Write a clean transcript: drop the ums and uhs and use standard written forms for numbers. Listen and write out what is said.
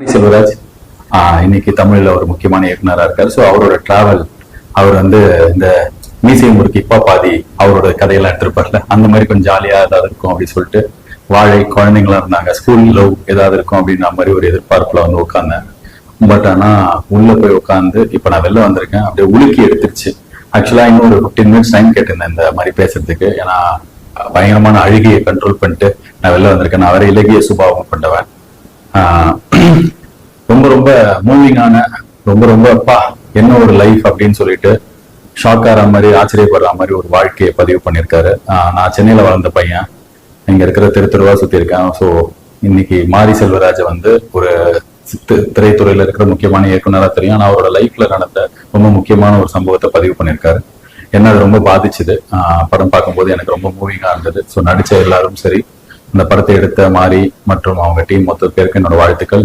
செல்வராஜ் இன்னைக்கு தமிழ்ல ஒரு முக்கியமான இயக்குனராக இருக்காரு. ஸோ அவரோட டிராவல், அவர் வந்து இந்த மியூசியம் முறுக்கு இப்பா பாதி அவரோட கதையெல்லாம் எடுத்திருப்பார்ல, அந்த மாதிரி கொஞ்சம் ஜாலியா ஏதாவது இருக்கும் அப்படின்னு சொல்லிட்டு, வாழை குழந்தைங்களா இருந்தாங்க, ஸ்கூல் லவ் ஏதாவது இருக்கும் அப்படின்ற மாதிரி ஒரு எதிர்பார்ப்புல வந்து உட்காந்தேன். பட் ஆனா உள்ள போய் உட்காந்து இப்ப நான் வெளில வந்திருக்கேன், அப்படியே உலுக்கி எடுத்துருச்சு. ஆக்சுவலா இன்னும் ஒரு 15 மினிட்ஸ் டைம் கேட்டிருந்தேன் இந்த மாதிரி பேசுறதுக்கு. ஏன்னா பயங்கரமான அழுகையை கண்ட்ரோல் பண்ணிட்டு நான் வெளில வந்திருக்கேன். நான் வேற இலகிய சுபாவம் கொண்டவன். ரொம்ப ரொம்ப மூவிங்கான, ரொம்ப ரொம்ப அப்பா என்ன ஒரு லைஃப் அப்படின்னு சொல்லிட்டு ஷாக் ஆகிற மாதிரி, ஆச்சரியப்படுற மாதிரி ஒரு வாழ்க்கையை பதிவு பண்ணியிருக்காரு. நான் சென்னையில வளர்ந்த பையன், இங்க இருக்கிற தெருவா சுத்தி இருக்கேன். ஸோ இன்னைக்கு மாரி செல்வராஜ் வந்து ஒரு திரைத்துறையில இருக்கிற முக்கியமான இயக்குனரா தெரியும். ஆனா அவரோட லைஃப்ல நடந்த ரொம்ப முக்கியமான ஒரு சம்பவத்தை பதிவு பண்ணியிருக்காரு. என்ன அது ரொம்ப பாதிச்சுது. படம் பார்க்கும்போது எனக்கு ரொம்ப மூவிங்கா இருந்தது. ஸோ நடிச்ச எல்லாரும் சரி, இந்த படத்தை எடுத்த மாரி மற்றும் அவங்க டீம் மொத்த பேருக்கு என்னோட வாழ்த்துக்கள்.